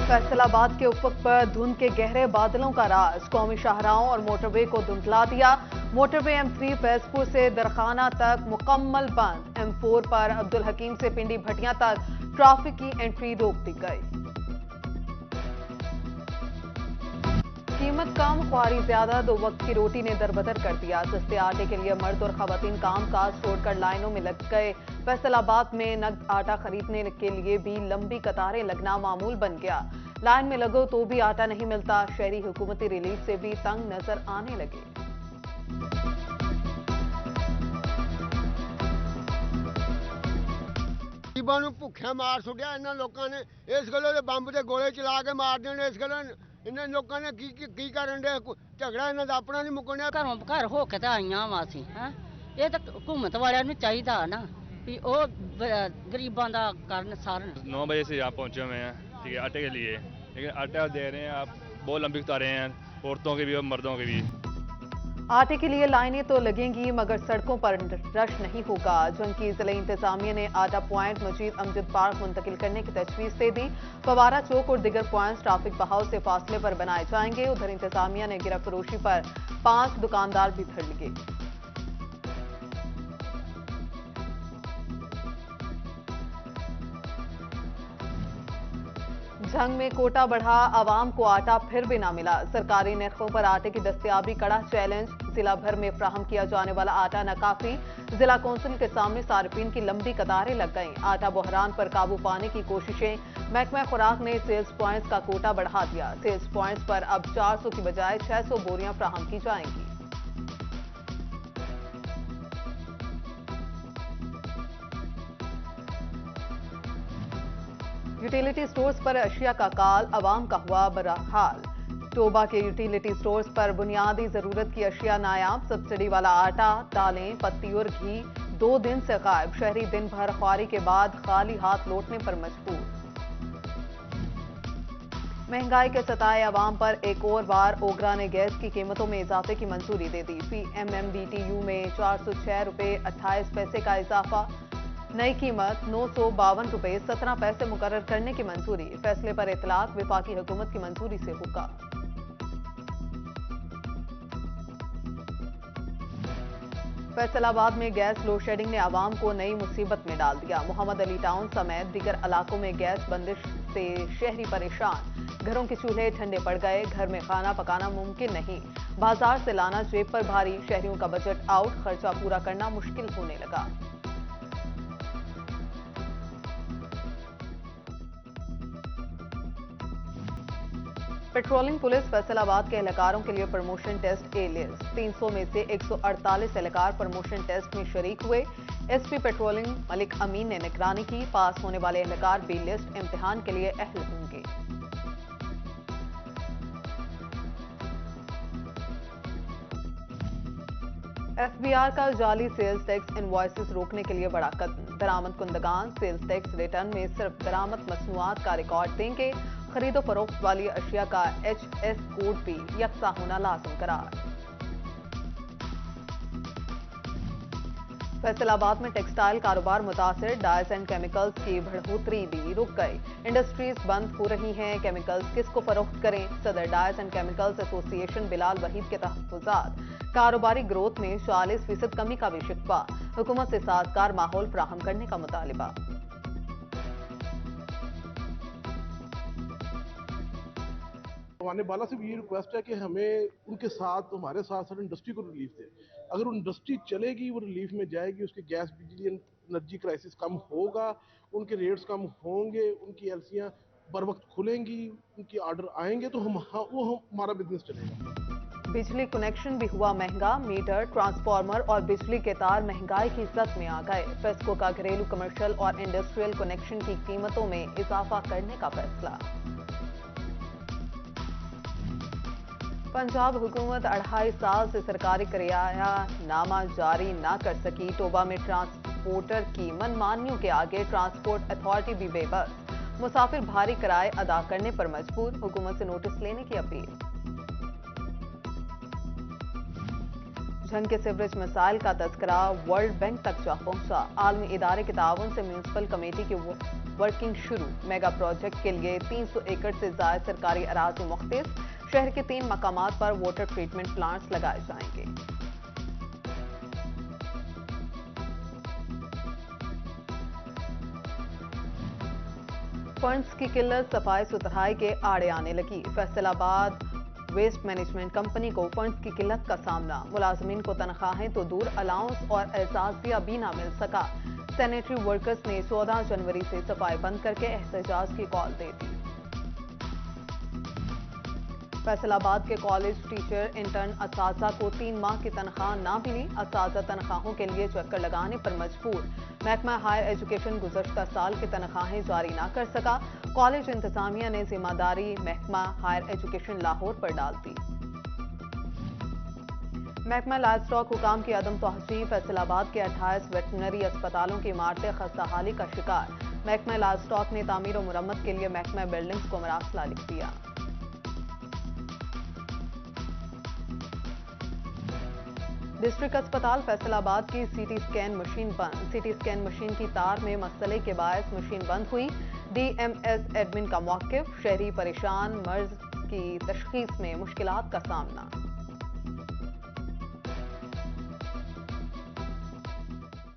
फैसलाबाद के उफक पर धुंध के गहरे बादलों का राज, कौमी शाहराहों और मोटरवे को धुंधला दिया। मोटरवे M3 फैजपुर से दरखाना तक मुकम्मल बंद। M4 पर अब्दुल हकीम से पिंडी भटियां तक ट्रैफिक की एंट्री रोक दी गई। कीमत कम, ख्वारी ज्यादा, दो वक्त की रोटी ने दरबदर कर दिया। सस्ते आटे के लिए मर्द और खवातीन काम काज छोड़कर लाइनों में लग गए। फैसलाबाद में नकद आटा खरीदने के लिए भी लंबी कतारें लगना मामूल बन गया। लाइन में लगो तो भी आटा नहीं मिलता। शहरी हुकूमती रिलीफ से भी तंग नजर आने लगे। गरीबां नूं भुक्खा मार छुड़िया इन्हां लोकां ने। इस गल्लों दे बंब ते गोले चला के मार देने। इस गल्लों इन्हां लोकां ने की करन दे। झगड़ा इन्हां दा अपना नहीं मुकणिया। घरों घर हो के आईयां वा असीं हैं। ये तो हुकूमत वालियां नूं चाहीदा ना भी वो गरीबां दा करन सारन। 9 बजे से यहाँ पहुँचे हुए हैं, ठीक है, आटे के लिए। लेकिन आटा दे रहे हैं आप, बहुत लंबी कतारें हैं, औरतों की भी और मर्दों की भी। आटे के लिए लाइनें तो लगेंगी मगर सड़कों पर रश नहीं होगा। जंग की जिला इंतजामिया ने आटा पॉइंट मजीद अमजद पार्क मुंतकिल करने की तजवीज दे दी। फवारा चौक और दिगर पॉइंट्स ट्रैफिक बहाव से फासले पर बनाए जाएंगे। उधर इंतजामिया ने गिरफ्त फरोशी पर 5 दुकानदार भी धर लिए। जंग में कोटा बढ़ा, आवाम को आटा फिर भी ना मिला। सरकारी नरखों पर आटे की दस्तयाबी कड़ा चैलेंज। जिला भर में फ्राहम किया जाने वाला आटा नाकाफी। जिला कौंसिल के सामने सार्फिन की लंबी कतारें लग गईं। आटा बहरान पर काबू पाने की कोशिशें। महकमा खुराक ने सेल्स पॉइंट्स का कोटा बढ़ा दिया। सेल्स पॉइंट्स पर अब 400 की बजाय 600 बोरियां फ्राहम की जाएंगी। यूटिलिटी स्टोर्स पर अशिया का काल, अवाम का हुआ बुरा हाल। टोबा के यूटिलिटी स्टोर्स पर बुनियादी जरूरत की अशिया नायाब। सब्सिडी वाला आटा, दालें, पत्ती और घी 2 दिन से गायब। शहरी दिन भर ख्वारी के बाद खाली हाथ लौटने पर मजबूर। महंगाई के सताए अवाम पर एक और बार ओगरा ने गैस की कीमतों में इजाफे की मंजूरी दे दी। PMMBTU में 406 रुपये 28 पैसे का इजाफा। नई कीमत 952 रुपये 17 पैसे मुकर्रर करने की मंजूरी। फैसले पर इतलाक वफाकी हुकूमत की मंजूरी से होगा। फैसलाबाद में गैस लोड शेडिंग ने आवाम को नई मुसीबत में डाल दिया। मोहम्मद अली टाउन समेत दीगर इलाकों में गैस बंदिश से शहरी परेशान। घरों के चूल्हे ठंडे पड़ गए। घर में खाना पकाना मुमकिन नहीं। बाजार से लाना जेब पर भारी। शहरियों का बजट आउट, खर्चा पूरा करना मुश्किल होने लगा। पेट्रोलिंग पुलिस फैसलाबाद के एहलकारों के लिए प्रमोशन टेस्ट ए लिस्ट। 300 में से 148 एहलकार प्रमोशन टेस्ट में शरीक हुए। SP पेट्रोलिंग मलिक अमीन ने निगरानी की। पास होने वाले एहलकार बी लिस्ट इम्तिहान के लिए अहल होंगे। FBR का जाली सेल्स टैक्स इनवॉइसेस रोकने के लिए बड़ा कदम। दरामद कुंदगान सेल्स टैक्स रिटर्न में सिर्फ दरामद मसनूआत का रिकॉर्ड देंगे। खरीदो फरोख्त वाली अशिया का HS कोड भी यकसा होना लाजिम करार। फैसलाबाद में टेक्सटाइल कारोबार मुतासिर। डाइज एंड केमिकल्स की बढ़ोतरी भी रुक गई। इंडस्ट्रीज बंद हो रही हैं। केमिकल्स किसको फरोख्त करें? सदर dyes and chemicals association Bilal Waheed के तहफ्फुजात। कारोबारी ग्रोथ में 40% कमी का भी शिकवा। हुकूमत से साजगार माहौल फराहम करने का मुतालिबा। हमारे बाला से भी ये रिक्वेस्ट है कि हमें उनके साथ हमारे साथ साथ इंडस्ट्री को रिलीफ दे। अगर इंडस्ट्री चलेगी, वो रिलीफ में जाएगी, उसके गैस बिजली एनर्जी क्राइसिस कम होगा, उनके रेट्स कम होंगे, उनकी एलसियाँ बर वक्त खुलेंगी, उनकी ऑर्डर आएंगे तो हमारा बिजनेस चलेगा। बिजली कनेक्शन भी हुआ महंगा। मीटर, ट्रांसफार्मर और बिजली के तार महंगाई की जद में आ गए। फेस्को का घरेलू, कमर्शियल और इंडस्ट्रियल कनेक्शन की कीमतों में इजाफा करने का फैसला। पंजाब हुकूमत 2.5 साल से सरकारी किराया नामा जारी ना कर सकी। टोबा में ट्रांसपोर्टर की मनमानियों के आगे ट्रांसपोर्ट अथॉरिटी भी बेबस। मुसाफिर भारी किराए अदा करने पर मजबूर। हुकूमत से नोटिस लेने की अपील। जंग के सीवरेज मसाइल का तस्करा वर्ल्ड बैंक तक जा पहुंचा। आलमी इदारे के ताउन से म्यूनिसिपल कमेटी के वर्किंग शुरू। मेगा प्रोजेक्ट के लिए 300 एकड़ से ज्यादा सरकारी अराजी मुख्तस। शहर के 3 मकामात पर वाटर ट्रीटमेंट प्लांट्स लगाए जाएंगे। फंड्स की किल्लत सफाई सुथराई के आड़े आने लगी। फैसलाबाद वेस्ट मैनेजमेंट कंपनी को फंड्स की किल्लत का सामना। मुलाजमीन को तनख्वाहें तो दूर, अलाउंस और एजाजिया भी ना मिल सका। सैनिटरी वर्कर्स ने 14 जनवरी से सफाई बंद करके एहतजाज की कॉल दे दी। फैसलाबाद के कॉलेज टीचर इंटर्न असाजा को 3 माह की तनख्वाह ना मिली। असाजा तनख्वाहों के लिए चक्कर लगाने पर मजबूर। महकमा हायर एजुकेशन गुज़श्ता साल की तनख्वाहें जारी ना कर सका। कॉलेज इंतजामिया ने जिम्मेदारी महकमा हायर एजुकेशन लाहौर पर डाल दी। महकमा लाइव स्टॉक हुकाम की अदम तहजीब। फैसलाबाद के 28 वेटनरी अस्पतालों की इमारतें खस्ताहाली का शिकार। महकमा लाइव स्टॉक ने तामीर और मुरम्मत के लिए महकमा बिल्डिंग्स को मरासला लिख दिया। डिस्ट्रिक्ट अस्पताल फैसलाबाद की सीटी स्कैन मशीन बंद। सीटी स्कैन मशीन की तार में मसले के बायस मशीन बंद हुई। डीएमएस एडमिन का मौकिफ। शहरी परेशान, मर्ज की तशखीस में मुश्किलात का सामना।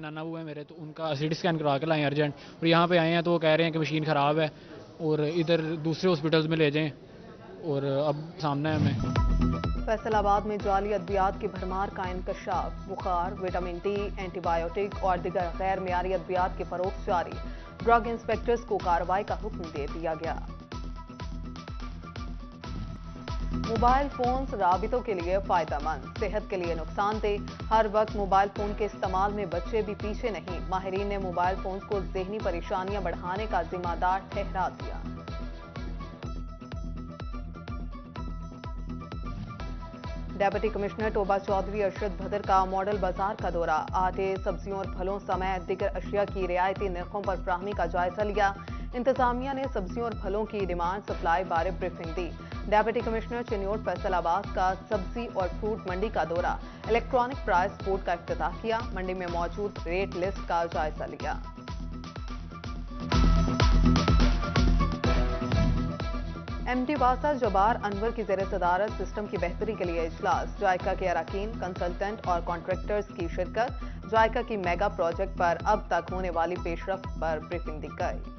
नाना वो है मेरे, तो उनका सीटी स्कैन करवा के लाएं अर्जेंट, और यहाँ पे आए हैं तो वो कह रहे हैं कि मशीन ख़राब है और इधर दूसरे हॉस्पिटल्स में ले जाएं, और अब सामना है हमें। फैसलाबाद में जाली अद्वियात की भरमार का इंकशाफ। बुखार, विटामिन डी, एंटीबायोटिक और दिगर गैर मियारी अद्वियात की फरोख्त जारी। ड्रग इंस्पेक्टर्स को कार्रवाई का हुक्म दे दिया गया। मोबाइल फोन्स राबितों के लिए फायदेमंद, सेहत के लिए नुकसानदेह। हर वक्त मोबाइल फोन के इस्तेमाल में बच्चे भी पीछे नहीं। माहिरीन ने मोबाइल फोन्स को ज़हनी परेशानियां बढ़ाने का जिम्मेदार ठहरा दिया। डेप्यूटी कमिश्नर टोबा चौधरी अरशद भदर का मॉडल बाजार का दौरा। आटे, सब्जियों और फलों समेत दीगर अशिया की रियायती निर्खों पर फ्राहमी का जायजा लिया। इंतजामिया ने सब्जियों और फलों की डिमांड सप्लाई बारे ब्रीफिंग दी। डेप्यूटी कमिश्नर चिन्योट फैसलाबाद का सब्जी और फ्रूट मंडी का दौरा। इलेक्ट्रॉनिक प्राइस बोर्ड का इफ्तिताह किया। मंडी में मौजूद रेट लिस्ट का जायजा लिया। एमडी वासा जबार अनवर की ज़ेर सदारत सिस्टम की बेहतरी के लिए इजलास। जायका के अरकान, कंसल्टेंट और कॉन्ट्रैक्टर्स की शिरकत। जायका की मेगा प्रोजेक्ट पर अब तक होने वाली पेशरफ्त पर ब्रीफिंग दी गई।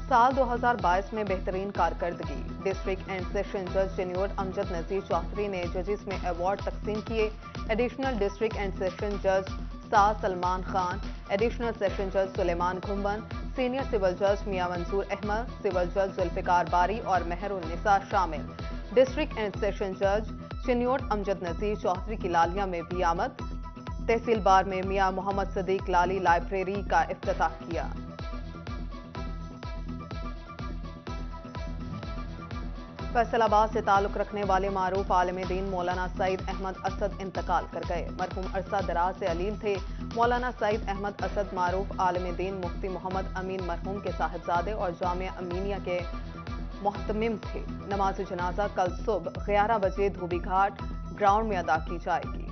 साल 2022 में बेहतरीन कारकर्दगी। डिस्ट्रिक्ट एंड सेशन जज चिन्योट अमजद नजीर चौधरी ने जजेस में अवार्ड तकसीम किए। एडिशनल डिस्ट्रिक्ट एंड सेशन जज सा सलमान खान, एडिशनल सेशन जज सुलेमान घुम्बन, सीनियर सिविल जज मियां मंसूर अहमद, सिविल जज जुल्फिकार बारी और मेहरुन्निसा शामिल। डिस्ट्रिक्ट एंड सेशन जज चिन्योट अमजद नजीर चौधरी की लालिया में भी आमद। तहसील बार में मियां मोहम्मद सदीक लाली लाइब्रेरी का इफ्तिताह किया। फैसलाबाद से ताल्लुक रखने वाले मारूफ आलिम दीन मौलाना सईद अहमद असद इंतकाल कर गए। मरहूम अरसा दराज से अलील थे। मौलाना सईद अहमद असद मारूफ आलिम दीन मुफ्ती मोहम्मद अमीन मरहूम के साहिबजादे और जामिया अमीनिया के मोहतमिम थे। नमाज जनाजा कल सुबह 11 बजे धोबी घाट ग्राउंड में अदा की जाएगी।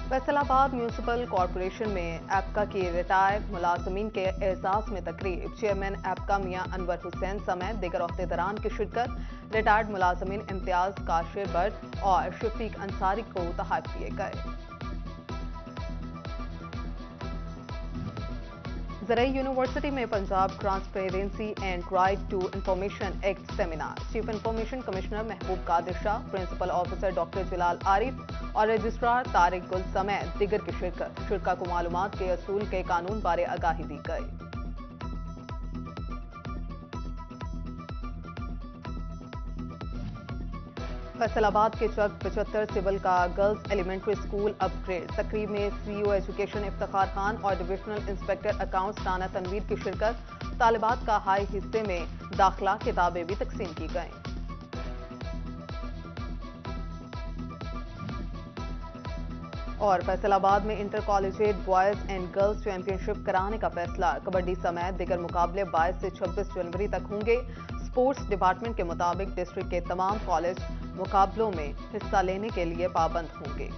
फैसलाबाद म्यूनिसिपल कॉरपोरेशन में एप्का की रिटायर्ड मुलाजमीन के एजाज में तकरीब। चेयरमैन एप्का मियां अनवर हुसैन समेत दीगर ओहदेदारान की शिरकत। रिटायर्ड मुलाजमीन इम्तियाज काशिर बट और शफीक अंसारी को तोहफे दिए गए। ज़रई यूनिवर्सिटी में Punjab transparency and right to information act seminar. Chief information commissioner Mahboob Qadir Shah, principal officer doctor Jalal Arif और रजिस्ट्रार तारिक गुल समेत दीगर की शिरकत। शुरका को मालूमात के असूल के कानून बारे आगाही दी गई। फैसलाबाद के चक 75 सिविल का गर्ल्स एलिमेंट्री स्कूल अपग्रेड। तकरीब में सीईओ एजुकेशन इफ्तिखार खान और divisional inspector accounts Rana Tanveer की शिरकत। तालिबात का हाई हिस्से में दाखिला किताबें भी तकसीम की गईं। और फैसलाबाद में inter collegiate boys and girls championship कराने का फैसला। कबड्डी समेत दीगर मुकाबले 22 से 26 जनवरी तक होंगे। स्पोर्ट्स डिपार्टमेंट के मुताबिक डिस्ट्रिक्ट के तमाम कॉलेज मुकाबलों में हिस्सा लेने के लिए पाबंद होंगे।